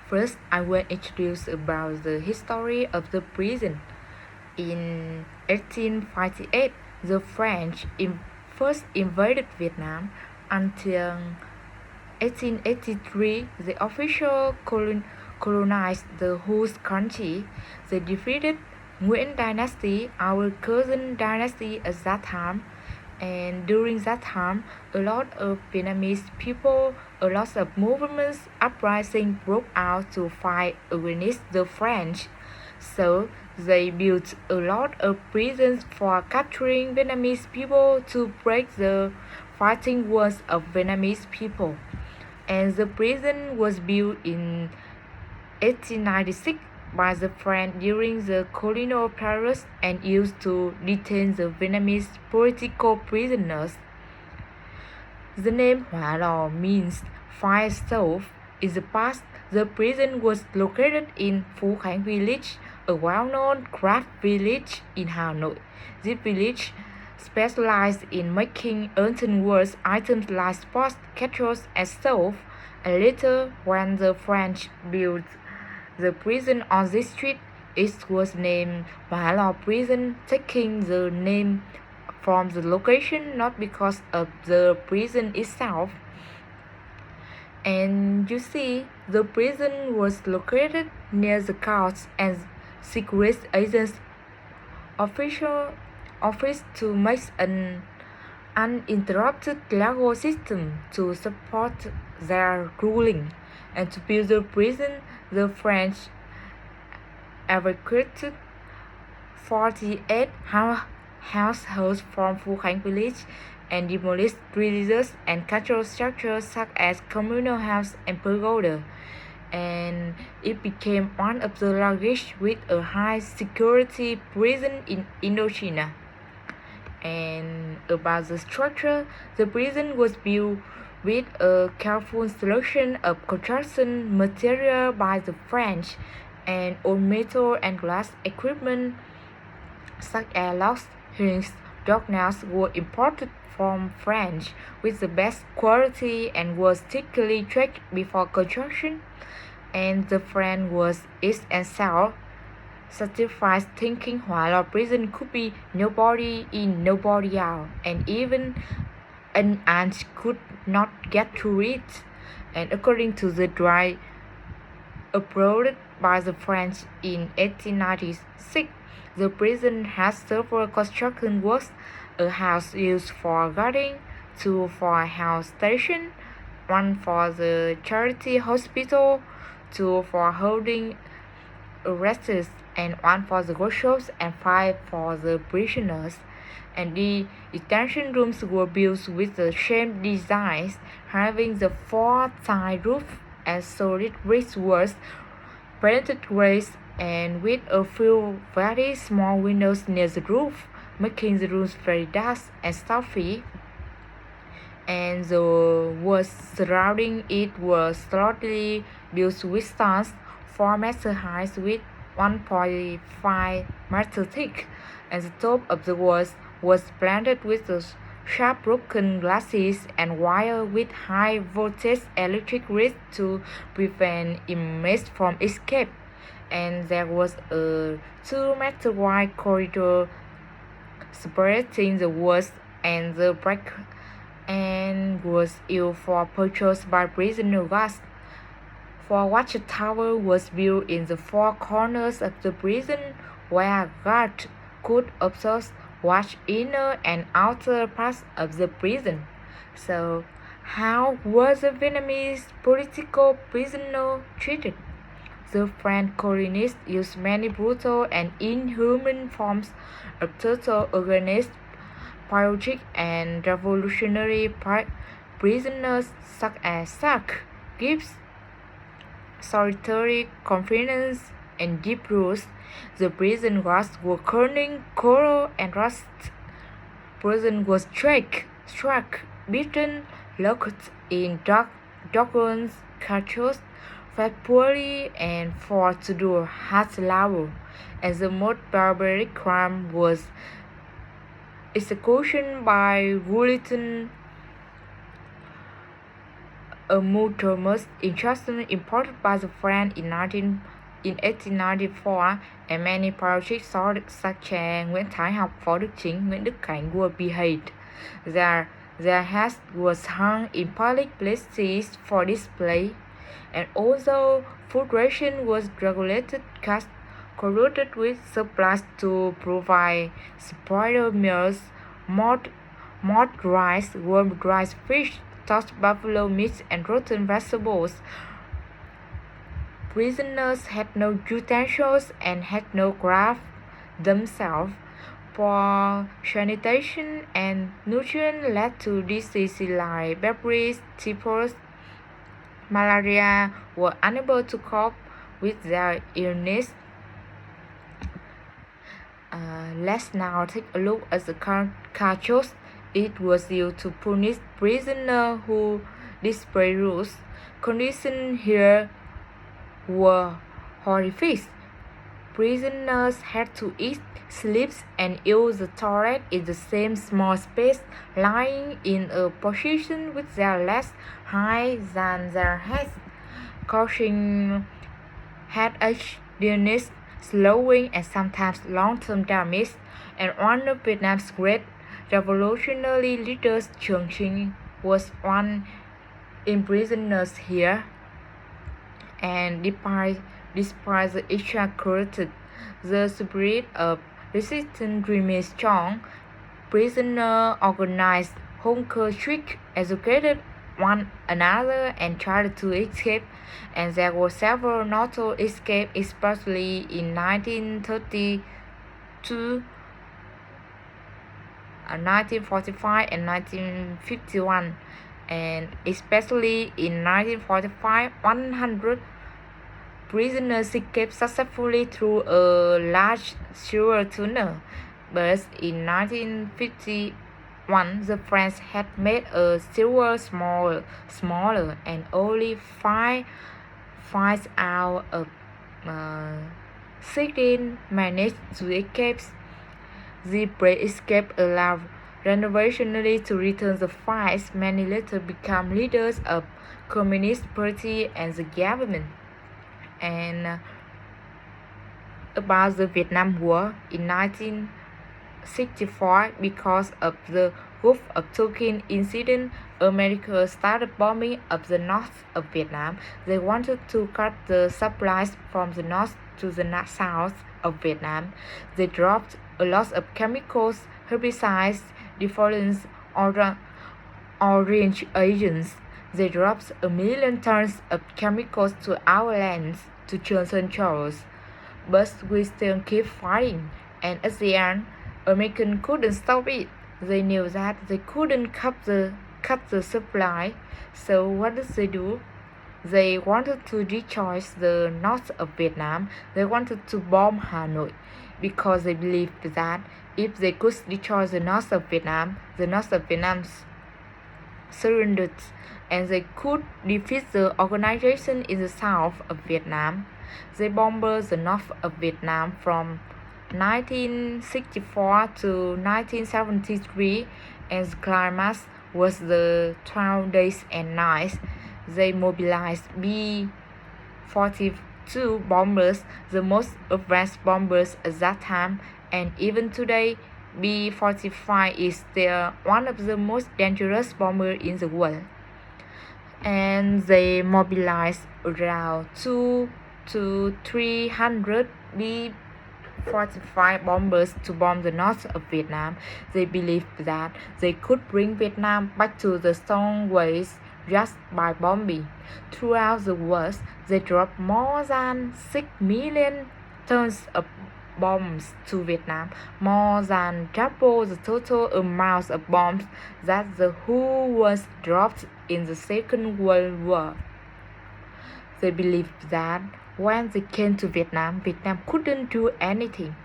First, I will introduce about the history of the prison. In 1858, the French first invaded Vietnam. Until 1883, the official colonized the whole country. They defeated Nguyen dynasty, our cousin dynasty at that time, and during that time, a lot of Vietnamese people, a lot of movements, uprising broke out to fight against the French. So they built a lot of prisons for capturing Vietnamese people to break the fighting walls of Vietnamese people. And the prison was built in 1896 by the French during the colonial period and used to detain the Vietnamese political prisoners. The name Hoa Lo means fire stove. In the past, the prison was located in Phu Khánh village, a well-known craft village in Hanoi. This village specialized in making earthenware items like pots, kettles, and stoves. And later, when the French built the prison on this street, it was named Hoa Lo Prison, taking the name from the location, not because of the prison itself. And you see, the prison was located near the courts and secret agents' official office to make an uninterrupted legal system to support their ruling. And to build the prison, the French evacuated 48 households from Phu Khánh village and demolished religious and cultural structures such as communal house and pagoda. And it became one of the largest with a high security prison in Indochina. And about the structure, the prison was built with a careful selection of construction material by the French, and all metal and glass equipment such as locks, hinges, doorknobs were imported from France with the best quality and was strictly checked before construction. And the French was east and south certified, thinking Hoa Lo prison could be nobody in, nobody out, and even an ant could not get through it. And according to the dry approved by the French in 1896, the prison has several construction works: a house used for guarding, two for a house station, one for the charity hospital, two for holding arrests, and one for the workshops, and five for the prisoners. And the detention rooms were built with the same designs, having the four-side roof and solid brickwork, painted gray, and with a few very small windows near the roof, making the rooms very dark and stuffy. And the walls surrounding it were slightly built with stones 4 meters high with 1.5 meters thick, and the top of the walls was planted with the sharp broken glasses and wire with high voltage electric grid to prevent inmates from escape. And there was a 2-meter wide corridor separating the walls, and the brick and was used for patrols by prisoner guards. For watchtower was built in the four corners of the prison, where guards could observe, watch inner and outer parts of the prison. So, how was the Vietnamese political prisoner treated? The French colonists used many brutal and inhuman forms of torture against patriotic and revolutionary prisoners such as sack, gibbs, solitary confinement, and deep roots. The prison guards were curling coral and rust. Prison was struck, beaten, locked in dark rooms, captured, fed poorly, and forced to do hard labor. And the most barbaric crime was execution by guillotine. a motorist instrument imported by the French in 1894, and many parachute swords such as Nguyễn Thái Học, Phó Đức Chính, Nguyễn Đức Cảnh were beheaded. Their heads was hung in public places for display, and although food ration was regulated, corrupted with supplies to provide spoiled meals, mold rice, worm rice, fish, tossed buffalo meat, and rotten vegetables. Prisoners had no utensils and had no craft themselves. Poor sanitation and nutrition led to diseases like beriberi, typhus, malaria. Were unable to cope with their illness. Let's now take a look at the cartouche. It was used to punish prisoners who disobeyed rules. Conditions here were horrific. Prisoners had to eat, sleep, and use the toilet in the same small space, lying in a position with their legs higher than their heads, causing headache, dizziness, slowing, and sometimes long-term damage. And one of Vietnam's great revolutionary leaders, Trường Trinh, was one imprisoned here. And despite the extra-cruelty, the spirit of resistance remained strong. Prisoners organized hunger strikes, educated one another, and tried to escape, and there were several notable escapes, especially in 1932, 1945, and 1951, and especially in 1945, 100 prisoners escaped successfully through a large sewer tunnel. But in 1951, the French had made a sewer smaller, and only five out of 16 managed to escape. The brave escape allowed revolutionaries to return the fight. Many later became leaders of Communist Party and the government. And about the Vietnam War in 1964, because of the Gulf of Tonkin incident, America started bombing of the north of Vietnam. They wanted to cut the supplies from the north to the south of Vietnam. They dropped a lot of chemicals, herbicides, defoliants, orange agents. They dropped 1 million tons of chemicals to our lands to Johnson Charles. But we still keep fighting, and at the end, Americans couldn't stop it. They knew that they couldn't cut the supply, so what did they do? They wanted to destroy the north of Vietnam. They wanted to bomb Hanoi, because they believed that if they could destroy the north of Vietnam surrendered, and they could defeat the organization in the south of Vietnam. They bombed the north of Vietnam from 1964 to 1973, and the climax was the 12 days and nights. They mobilized B-42 bombers, the most advanced bombers at that time, and even today, B-45 is still one of the most dangerous bombers in the world. And they mobilized around 200 to 300 B-45 bombers to bomb the north of Vietnam. They believed that they could bring Vietnam back to the stone ways just by bombing. Throughout the war, they dropped more than 6 million tons of bombs to Vietnam, more than double the total amount of bombs that the whole was dropped in the Second World War. They believed that when they came to Vietnam, Vietnam couldn't do anything.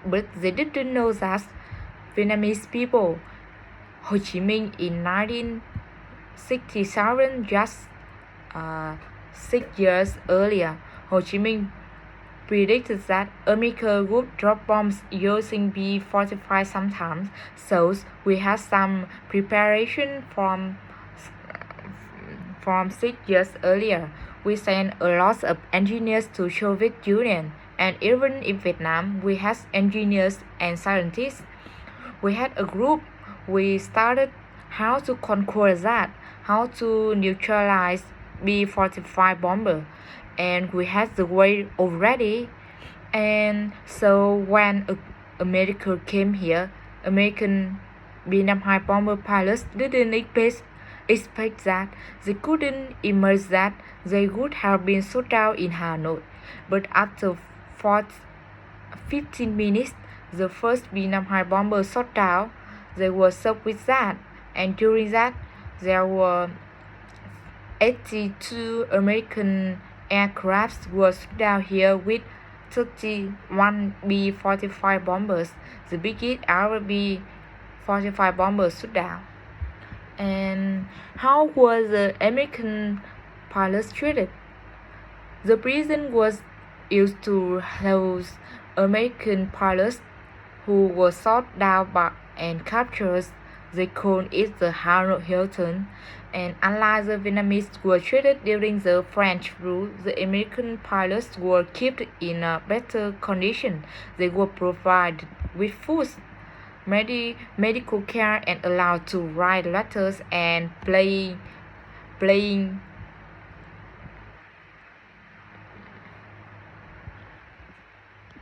But they didn't know that Vietnamese people, Ho Chi Minh in 1967, just 6 years earlier, Ho Chi Minh predicted that America would drop bombs using B-45 sometimes, so we had some preparation from 6 years earlier. We sent a lot of engineers to Soviet Union, and even in Vietnam, we had engineers and scientists. We had a group. We started how to conquer that, how to neutralize B-45 bomber, and we had the way already. And so when America came here, American B-52 bomber pilots didn't expect that. They couldn't imagine that they would have been shot down in Hanoi. But after 15 minutes, the first B-52 bomber shot down. They were shocked with that. And during that, there were 82 American aircrafts were shot down here with 31 B-45 bombers, the biggest ever B-45 bombers shot down. And how was the American pilots treated? The prison was used to house American pilots who were shot down and captured. They called it the Hanoi Hilton. And unlike the Vietnamese were treated during the French rule, the American pilots were kept in a better condition. They were provided with food, medical care, and allowed to write letters and playing